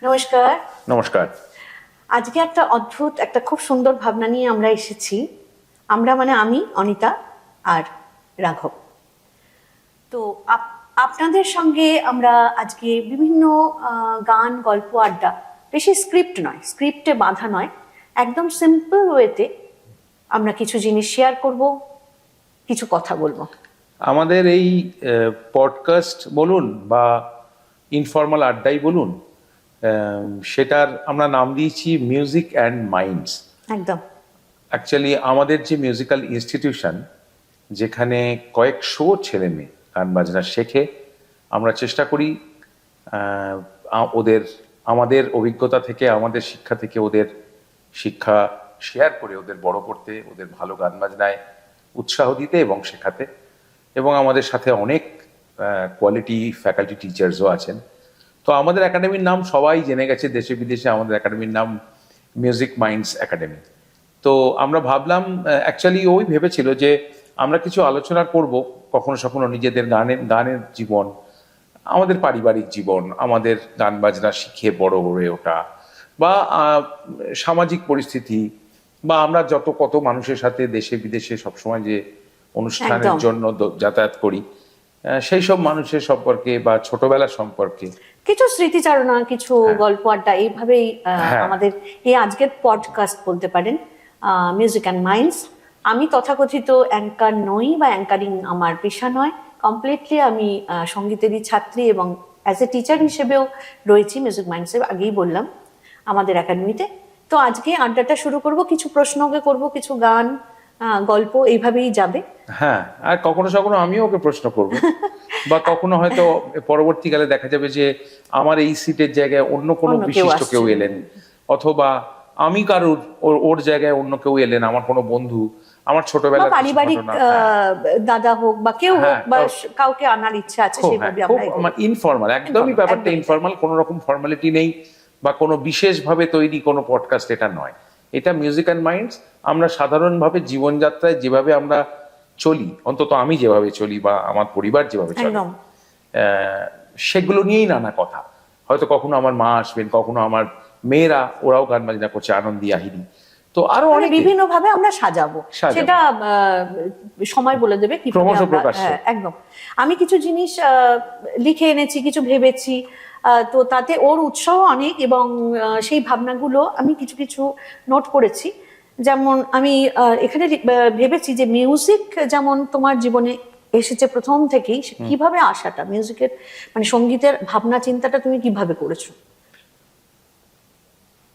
নমস্কার। নমস্কার। আজকে একটা অদ্ভুত একটা খুব সুন্দর ভাবনা নিয়ে আমরা এসেছি। আমরা মানে আমি, অনিতা আর রাঘব। তো আপনাদের সঙ্গে আমরা আজকে বিভিন্ন গান, গল্প, আড্ডা, বেশি স্ক্রিপ্ট নয়, স্ক্রিপ্টে বাঁধা নয়, একদম সিম্পল ওয়েতে আমরা কিছু জিনিস শেয়ার করব, কিছু কথা বলবো। আমাদের এই পডকাস্ট বলুন বা ইনফর্মাল আড্ডাই বলুন, সেটার আমরা নাম দিয়েছি মিউজিক অ্যান্ড মাইন্ডস। একদম। অ্যাকচুয়ালি আমাদের যে মিউজিক্যাল ইনস্টিটিউশন, যেখানে কয়েকশো ছেলে মেয়ে গান বাজনা শেখে, আমরা চেষ্টা করি ওদের আমাদের অভিজ্ঞতা থেকে, আমাদের শিক্ষা থেকে ওদের শিক্ষা শেয়ার করে ওদের বড় করতে, ওদের ভালো গান বাজনায় উৎসাহ দিতে এবং শেখাতে। এবং আমাদের সাথে অনেক কোয়ালিটি ফ্যাকাল্টি টিচার্সও আছেন। তো আমাদের একাডেমির নাম সবাই জেনে গেছে দেশে বিদেশে, আমাদের একাডেমির নাম মিউজিক মাইন্ডস একাডেমি। তো আমরা ভাবলাম, অ্যাকচুয়ালি ওই ভেবেছিল যে আমরা কিছু আলোচনা করব কখনো কখনো নিজেদের গানের জীবন, আমাদের পারিবারিক জীবন, আমাদের গান বাজনা শিখে বড় হয়ে ওঠা, বা সামাজিক পরিস্থিতি, বা আমরা কত মানুষের সাথে দেশে বিদেশে সবসময় যে অনুষ্ঠানের জন্য যাতায়াত করি, সেই সব মানুষের সম্পর্কে বা ছোটবেলার সম্পর্কে কিছু স্মৃতিচারণা, কিছু গল্প আড্ডা, এইভাবেই আমাদের এই আজকের পডকাস্ট বলতে পারেন, মিউজিক অ্যান্ড মাইন্ডস। আমি তথাকথিত অ্যাঙ্কার নই বা অ্যাঙ্কারিং আমার পেশা নয়, কমপ্লিটলি আমি সঙ্গীতেরই ছাত্রী এবং অ্যাজ এ টিচার হিসেবেও রয়েছি মিউজিক মাইন্ডসে, আগেই বললাম আমাদের একাডেমিতে। তো আজকে আড্ডাটা শুরু করব, কিছু প্রশ্নকে করব, কিছু গান, গল্প, এইভাবেই যাবে। হ্যাঁ, আর কখনো কখনো আমিও ওকে প্রশ্ন করব, বা কখনো হয়তো পরবর্তীকালে দেখা যাবে যে আমার এই সিটের জায়গায় অন্য কোনো বিশিষ্ট কেউ এলেন, অথবা আমি কারুর ওর জায়গায় অন্য কেউ এলেন, আমার কোনো বন্ধু, আমার ছোটবেলার পারিবারিক দাদা হোক বা কেউ হোক, বা কাউকে আনার ইচ্ছা আছে, সেভাবে আমরা ইনফর্মাল, একদমই ব্যাপারটা ইনফর্মাল, কোনো রকম ফর্মালিটি নেই বা কোনো বিশেষভাবে তৈরি কোনো পডকাস্ট এটা নয়। এটা মিউজিক অ্যান্ড মাইন্ডস। আমরা সাধারণভাবে জীবনযাত্রায় যেভাবে আমরা চলি, অন্তত আমি যেভাবে চলি বা আমার পরিবার যেভাবে চলে, সেগুলো নিয়েই নানা কথা। হয়তো কখনো আমার মা আসবেন, কখনো আমার মেয়েরা, ওরাও গান বাজনা করছে, আনন্দী আহিরি, তো আরো অনেক বিভিন্ন ভাবে আমরা সাজাবো, সেটা সময় বলে দেবে কি প্রকাশ। একদম। আমি কিছু জিনিস লিখে এনেছি, কিছু ভেবেছি, তো তাতে ওর উৎসাহ অনেক, এবং সেই ভাবনাগুলো আমি কিছু কিছু নোট করেছি। যেমন আমি এখানে ভেবেছি যে মিউজিক যেমন তোমার জীবনে এসেছে প্রথম থেকেই, কিভাবে আসাটা মিউজিকের মানে সঙ্গীতের ভাবনা চিন্তাটা তুমি কিভাবে করেছো?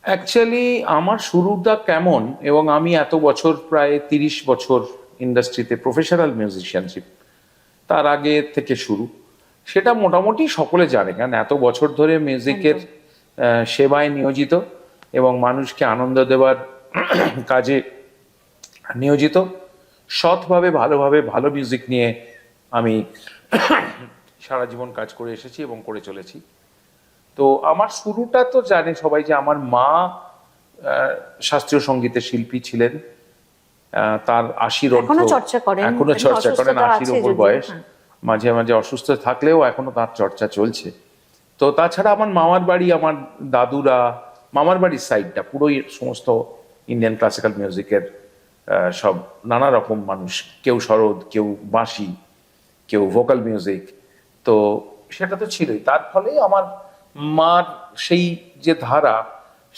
অ্যাকচুয়ালি আমার শুরুটা কেমন, এবং আমি এত বছর, প্রায় 30 বছর ইন্ডাস্ট্রিতে প্রফেশনাল মিউজিশিয়ানশিপ, তার আগে থেকে শুরু, সেটা মোটামুটি সকলে জানে, কারণ এত বছর ধরে মিউজিকের সেবায় নিয়োজিত এবং মানুষকে আনন্দ দেওয়ার কাজে নিয়োজিত, সৎভাবে ভালোভাবে ভালো মিউজিক নিয়ে আমি সারা জীবন কাজ করে এসেছি এবং করে চলেছি। তো আমার শুরুটা তো জানে সবাই যে আমার মা শাস্ত্রীয় সঙ্গীতের শিল্পী ছিলেন, তার 80 এখনো চর্চা করেন, 80-র উপর বয়স, মাঝে মাঝে অসুস্থ থাকলেও এখনো তার চর্চা চলছে। তো তাছাড়া আমার মামার বাড়ি, আমার দাদুরা, মামার বাড়ির সাইডটা পুরোই সমস্ত ইন্ডিয়ান ক্লাসিক্যাল মিউজিকের সব নানা রকম মানুষ, কেউ সরোদ, কেউ বাঁশি, কেউ ভোকাল মিউজিক, তো সেটা তো ছিলই। তার ফলে আমার মার সেই যে ধারা,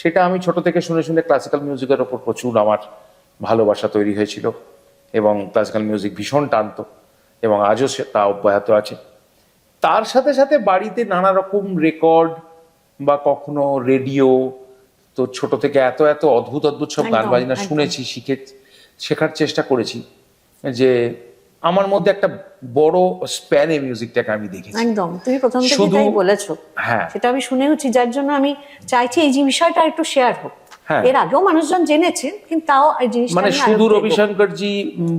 সেটা আমি ছোট থেকে শুনে শুনে ক্লাসিক্যাল মিউজিকের ওপর প্রচুর আমার ভালোবাসা তৈরি হয়েছিল, এবং ক্লাসিক্যাল মিউজিক ভীষণ টানত, এবং আজও তা অব্যাহত আছে। তার সাথে সাথে বাড়িতে নানা রকম রেকর্ড বা কখনো রেডিও, তো ছোট থেকে এত এত অদ্ভুত অদ্ভুত সব গান বাজনা শুনেছি, শেখার চেষ্টা করেছি, যে আমার মধ্যে একটা বড় স্প্যানে মিউজিকটাকে আমি দেখেছি। একদম, তুমি প্রথম থেকে তাই বলেছো। হ্যাঁ, সেটা আমি শুনেওছি, যার জন্য আমি চাইছি এই যে বিষয়টা একটু শেয়ার হোক। এর আগেও মানুষজন জেনেছে, কিন্তু তাও এই জিনিসটা মানে শুধু রবিশঙ্করজি,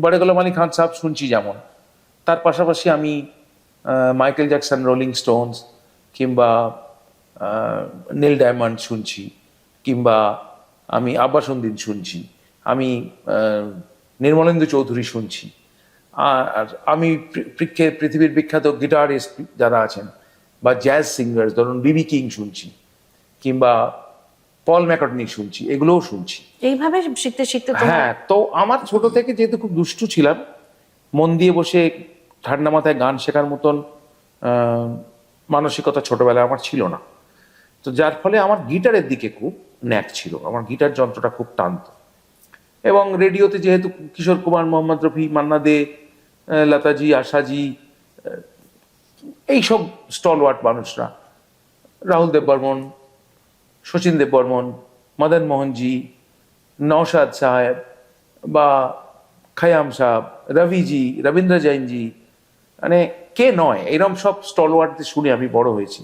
বড়ে গোলাম আলী খান সাহেব শুনছি যেমন, তার পাশাপাশি আমি মাইকেল জ্যাকসন, রোলিং স্টোনস, কিংবা নীল ডায়মন্ড শুনছি, কিংবা আমি আব্বাস উদ্দিন শুনছি, আমি নির্মলেন্দু চৌধুরী শুনছি, আর আমি পৃথিবীর বিখ্যাত গিটারিস্ট যারা আছেন বা জ্যাজ সিঙ্গার, ধরুন বিবি কিং শুনছি। কিংবা পল ম্যাকার্টনি শুনছি, এগুলোও শুনছি। এইভাবে শিখতে শিখতে তোমার হ্যাঁ, তো আমার ছোট থেকে যেহেতু খুব দুষ্টু ছিলাম, মন দিয়ে বসে ঠান্ডা মাথায় গান শেখার মতন মানসিকতা ছোটবেলায় আমার ছিল না। তো যার ফলে আমার গিটারের দিকে খুব ন্যাক ছিল, আমার গিটার যন্ত্রটা খুব টানতো। এবং রেডিওতে যেহেতু কিশোর কুমার, মোহাম্মদ রফি, মান্না দে, লতাজি, আশাজি, এইসব স্টলওয়ার্ট মানুষরা, রাহুল দেববর্মন, শচীন দেববর্মন, মদন মোহনজি, নওশাদ সাহেব বা খয়াম সাহেব, রবিজি, রবীন্দ্র জৈনজি, মানে কে নয়, এরকম সব স্টলওয়ার্ডদের শুনে আমি বড় হয়েছি।